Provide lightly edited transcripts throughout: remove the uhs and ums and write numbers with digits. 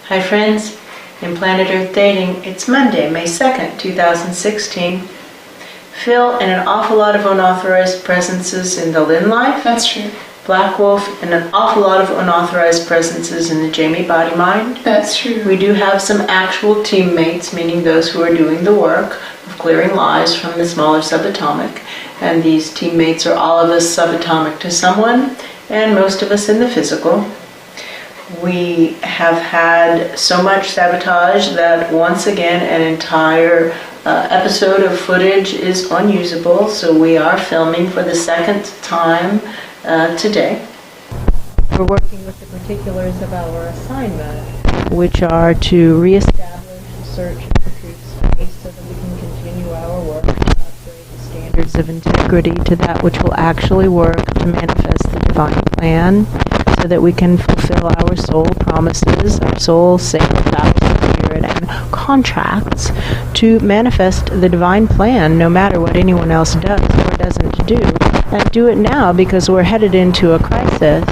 Hi friends, in Planet Earth Dating, it's Monday, May 2nd, 2016. Phil and an awful lot of unauthorized presences in the Lynn-Life. That's true. Black Wolf and an awful lot of unauthorized presences in the Jamie Body Mind. That's true. We do have some actual teammates, meaning those who are doing the work of clearing lies from the smaller subatomic. And these teammates are all of us subatomic to someone, and most of us in the physical. We have had so much sabotage that once again an entire episode of footage is unusable, so we are filming for the second time today. We're working with the particulars of our assignment, which are to reestablish the search for truth space so that we can continue our work to upgrade the standards of integrity to that which will actually work to manifest the divine plan, so that we can fulfill our soul promises, our soul sacred vows of spirit and contracts to manifest the divine plan no matter what anyone else does or doesn't do. And do it now because we're headed into a crisis.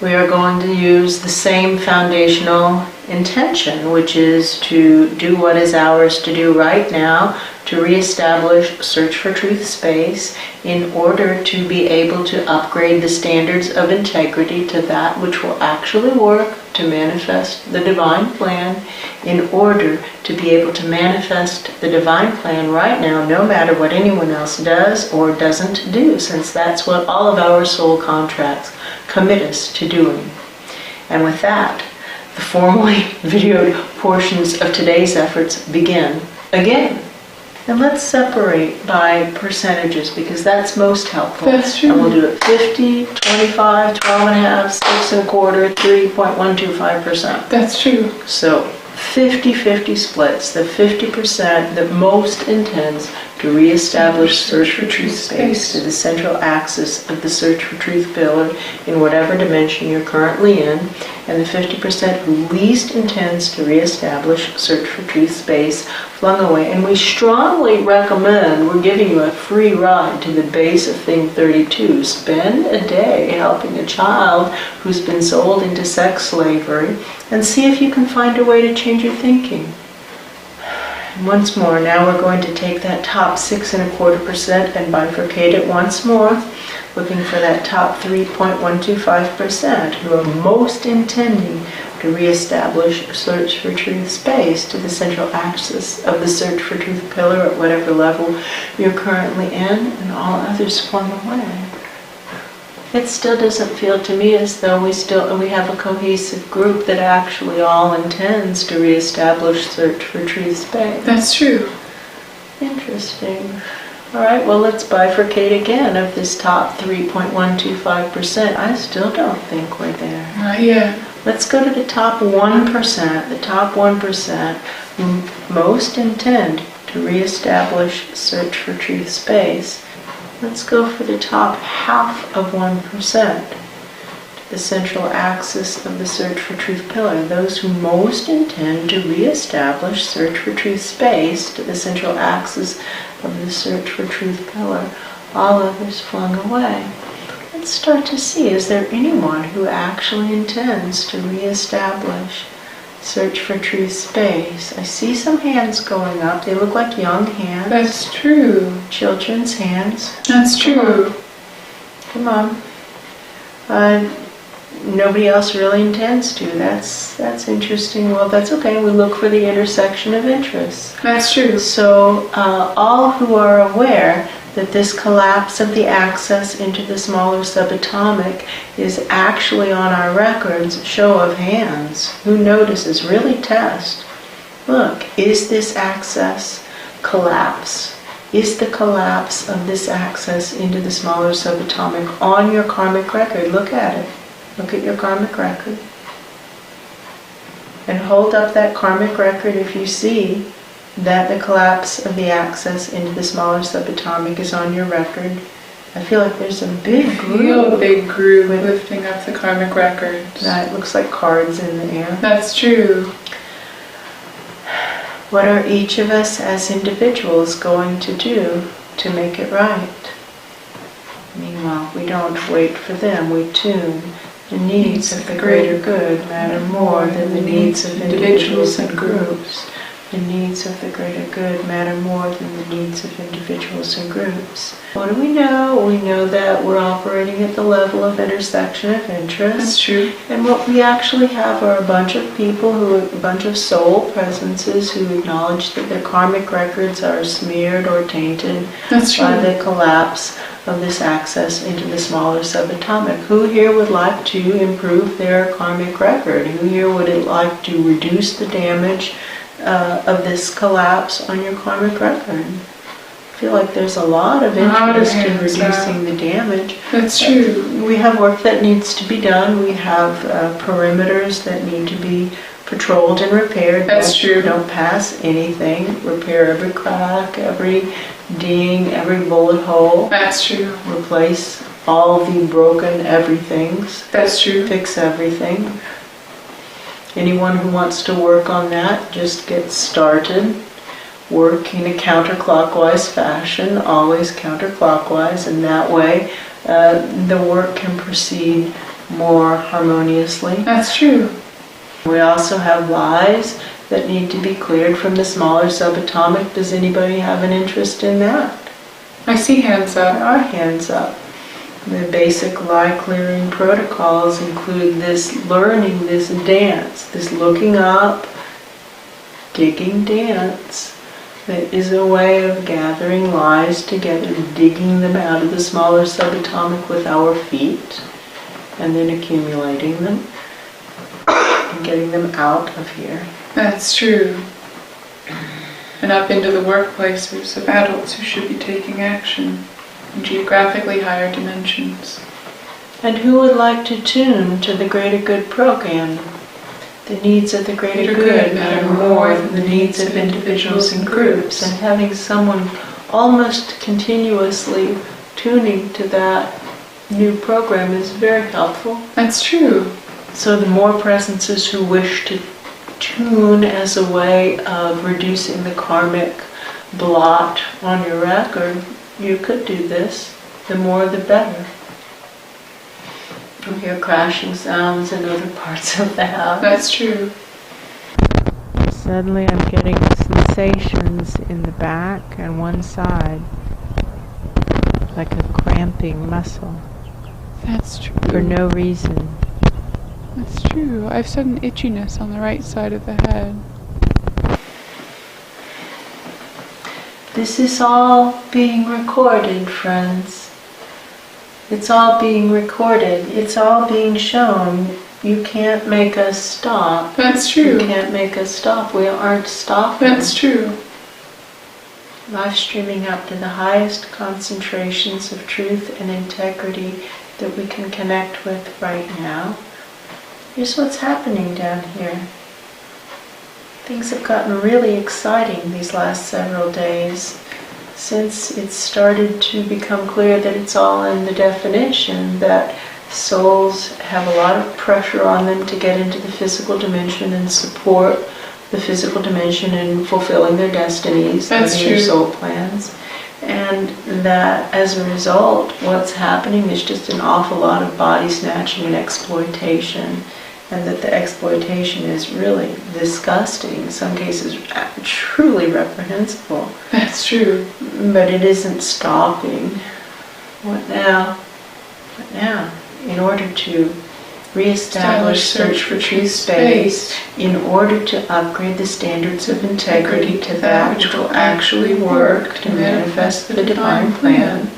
We are going to use the same foundational intention, which is to do what is ours to do right now, to reestablish search for truth space in order to be able to upgrade the standards of integrity to that which will actually work to manifest the divine plan, in order to be able to manifest the divine plan right now, no matter what anyone else does or doesn't do, since that's what all of our soul contracts commit us to doing. And with that, the formally videoed portions of today's efforts begin again. And let's separate by percentages because that's most helpful. That's true. And we'll do it 50, 25, 12.5, 6 1/4, 3.125%. That's true. So 50-50 splits, the 50% that most intends to reestablish search for truth space to the central axis of the search for truth pillar in whatever dimension you're currently in, and the 50% who least intends to reestablish search for truth space flung away. And we strongly recommend, we're giving you a free ride to the base of Thing 32. Spend a day helping a child who's been sold into sex slavery and see if you can find a way to change your thinking. And once more, now we're going to take that top 6 1/4% and bifurcate it once more, looking for that top 3.125% who are most intending to reestablish search for truth space to the central axis of the search for truth pillar at whatever level you're currently in, and all others flung away. It still doesn't feel to me as though we have a cohesive group that actually all intends to reestablish search for truth space. That's true. Interesting. All right, well, let's bifurcate again of this top 3.125%. I still don't think we're there. Not yet. Let's go to the top 1%. The top 1% who most intend to reestablish search for truth space. Let's go for the top half of 1%, to the central axis of the search for truth pillar. Those who most intend to reestablish search for truth space to the central axis of the search for truth pillar. All others flung away. Let's start to see, is there anyone who actually intends to reestablish search for truth space? I see some hands going up. They look like young hands. That's true. Children's hands. That's true. Come on. Nobody else really intends to. That's interesting. Well, that's okay. We look for the intersection of interests. That's true. So all who are aware that this collapse of the axis into the smaller subatomic is actually on our records, show of hands. Who notices? Really test. Look, is this axis collapse? Is the collapse of this axis into the smaller subatomic on your karmic record? Look at it. Look at your karmic record. And hold up that karmic record if you see that the collapse of the axis into the smaller subatomic is on your record. I feel like there's a big groove. I feel a big groove lifting up the karmic records. That looks like cards in the air. That's true. What are each of us as individuals going to do to make it right? Meanwhile, we don't wait for them. We tune The needs of the greater good matter more than the needs of individuals and groups. The needs of the greater good matter more than the needs of individuals and groups. What do we know? We know that we're operating at the level of intersection of interest. That's true. And what we actually have are a bunch of people a bunch of soul presences who acknowledge that their karmic records are smeared or tainted That's by true. the collapse of this access into the smaller subatomic. Who here would like to improve their karmic record? Who here would like to reduce the damage of this collapse on your karmic record? I feel like there's a lot of interest in reducing the damage. That's true. We have work that needs to be done. We have perimeters that need to be patrolled and repaired. That's true. Don't pass anything. Repair every crack, every ding, every bullet hole. That's true. Replace all the broken everythings. That's true. Fix everything. Anyone who wants to work on that, just get started. Work in a counterclockwise fashion, always counterclockwise, and that way the work can proceed more harmoniously. That's true. We also have lies that need to be cleared from the smaller subatomic. Does anybody have an interest in that? I see hands up. There are hands up. The basic lie clearing protocols include this learning, this dance, this looking up, digging dance. That is a way of gathering lies together, digging them out of the smaller subatomic with our feet, and then accumulating them and getting them out of here. That's true. And up into the workplaces of adults who should be taking action in geographically higher dimensions. And who would like to tune to the greater good program? The needs of the greater good matter more than the needs of individuals and groups, and having someone almost continuously tuning to that new program is very helpful. That's true. So the more presences who wish to tune as a way of reducing the karmic blot on your record, you could do this. The more the better. You hear crashing sounds in other parts of the house. That's true. Suddenly I'm getting sensations in the back and one side, like a cramping muscle, That's true. for no reason. That's true. I've sudden itchiness on the right side of the head. This is all being recorded, friends. It's all being recorded. It's all being shown. You can't make us stop. That's You true. can't make us stop. We aren't stopping. That's true. Live streaming up to the highest concentrations of truth and integrity that we can connect with right now. Here's what's happening down here. Things have gotten really exciting these last several days, since it started to become clear that it's all in the definition, that souls have a lot of pressure on them to get into the physical dimension and support the physical dimension in fulfilling their destinies, That's living their true. soul plans. And that as a result, what's happening is just an awful lot of body snatching and exploitation. And that the exploitation is really disgusting, in some cases truly reprehensible. That's true. But it isn't stopping. What now? What now? In order to reestablish search for truth space, in order to upgrade the standards of integrity to that which will actually work to manifest the divine plan,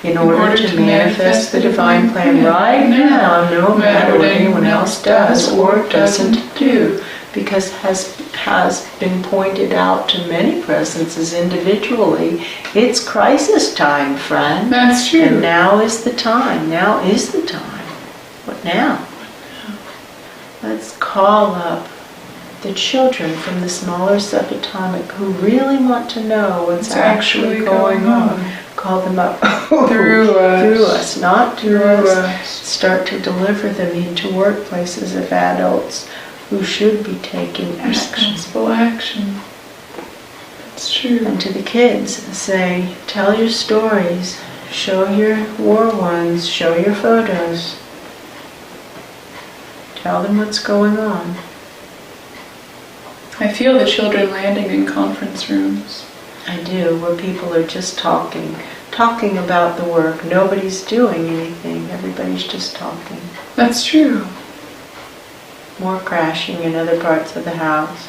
in order to manifest the divine plan right now, no matter what anyone else does or doesn't do, because has been pointed out to many presences individually, it's crisis time, friend. That's true. And now is the time. Now is the time. What now? Let's call up the children from the smaller subatomic who really want to know what's actually going on. Call them up Through us. through us, not through Through us. us. Start to deliver them into workplaces of adults who should be taking action. Responsible action. That's true. And to the kids, say, tell your stories, show your war ones, show your photos. Tell them what's going on. I feel the children landing in conference rooms. I do, where people are just talking about the work. Nobody's doing anything. Everybody's just talking. That's true. More crashing in other parts of the house.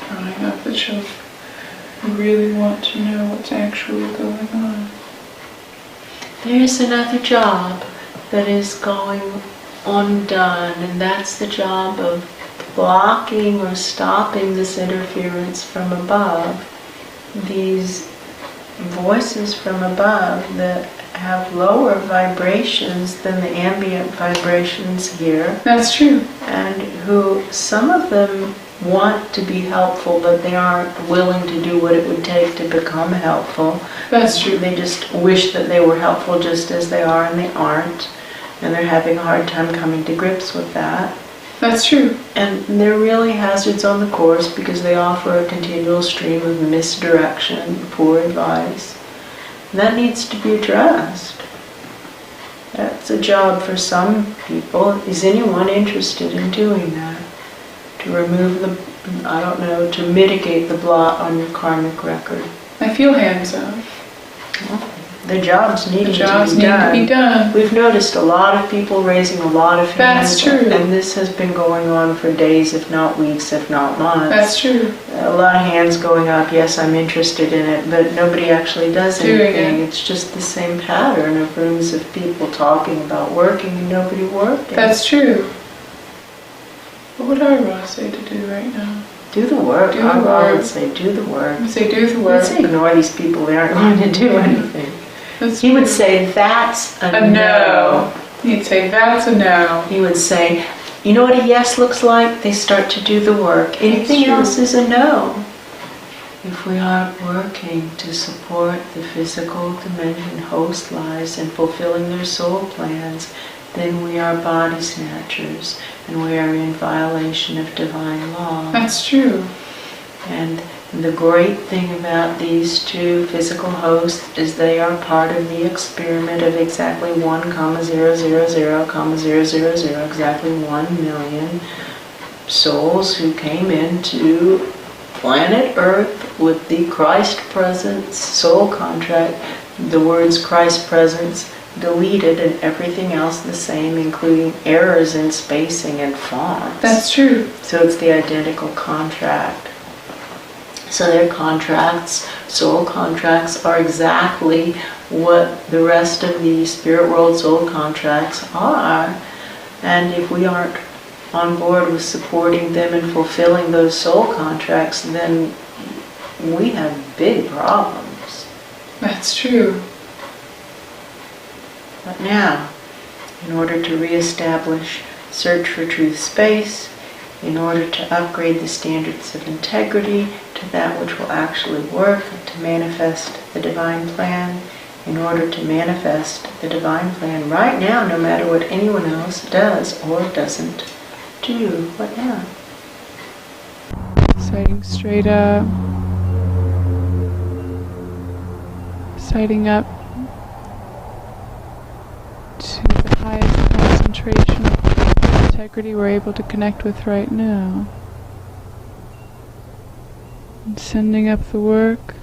Drawing up the children who really want to know what's actually going on. There's another job that is going undone, and that's the job of blocking or stopping this interference from above. These voices from above that have lower vibrations than the ambient vibrations here, That's true. and who, some of them want to be helpful, but they aren't willing to do what it would take to become helpful. That's true. They just wish that they were helpful just as they are, and they aren't. And they're having a hard time coming to grips with that. That's true. And they're really hazards on the course because they offer a continual stream of misdirection, poor advice. And that needs to be addressed. That's a job for some people. Is anyone interested in doing that? To remove the, I don't know, to mitigate the blot on your karmic record. I feel hands up. Well, the jobs need The to jobs be need done. to be done. We've noticed a lot of people raising a lot of hands. That's true. And this has been going on for days, if not weeks, if not months. That's true. A lot of hands going up, yes, I'm interested in it, but nobody actually does Doing anything. it. It's just the same pattern of rooms of people talking about working and nobody working. That's true. What would our Ross say to do right now? Do the work. Do the I work. would say do the work. I would say do the I would work. say ignore these people, they aren't going to do anything. That's He would true. say that's a A no. He'd say that's a no. He would say, you know what a yes looks like? They start to do the work. Anything true. else is a no. If we aren't working to support the physical dimension host lives and fulfilling their soul plans, then we are body snatchers and we are in violation of divine law. That's true. And the great thing about these two physical hosts is they are part of the experiment of exactly 1,000,000, exactly 1 million souls who came into planet Earth with the Christ presence soul contract. The words Christ presence deleted and everything else the same, including errors in spacing and fonts. That's true. So it's the identical contract. So their contracts, soul contracts, are exactly what the rest of the spirit world soul contracts are. And if we aren't on board with supporting them and fulfilling those soul contracts, then we have big problems. That's true. But now, in order to reestablish Search for Truth space, in order to upgrade the standards of integrity to that which will actually work, to manifest the divine plan, in order to manifest the divine plan right now, no matter what anyone else does or doesn't do. What now? Sighting straight up. Sighting up to the highest concentration of integrity we're able to connect with right now. And sending up the work.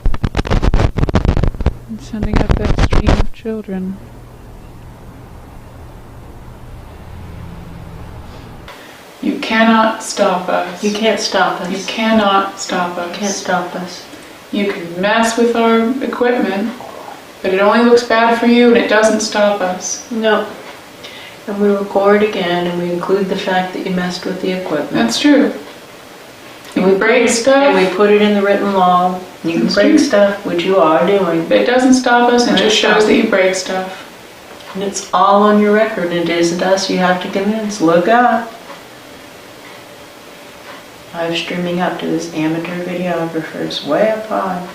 And sending up that stream of children. You cannot stop us. You can't stop us. You cannot stop us. You can't stop us. You can mess with our equipment, but it only looks bad for you and it doesn't stop us. No. And we record again and we include the fact that you messed with the equipment. That's true. You can break stuff, And we put it in the written law. You can That's break true. stuff, which you are doing. but it doesn't stop us, and it just Right. shows that you break stuff. And it's all on your record. It isn't us you have to convince. Look up. Live streaming up to this amateur videographer's way up high.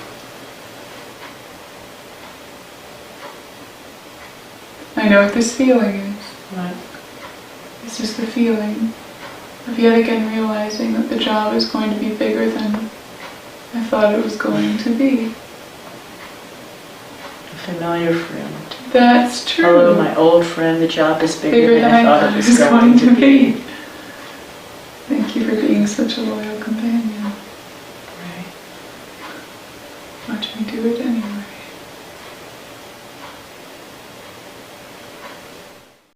I know what this feeling is. Right. It's just the feeling of yet again realizing that the job is going to be bigger than I thought it was going to be. A familiar friend. That's true. Hello, my old friend, the job is Bigger than I thought it was going to be. Thank you for being such a loyal companion. Right. Watch me do it anyway.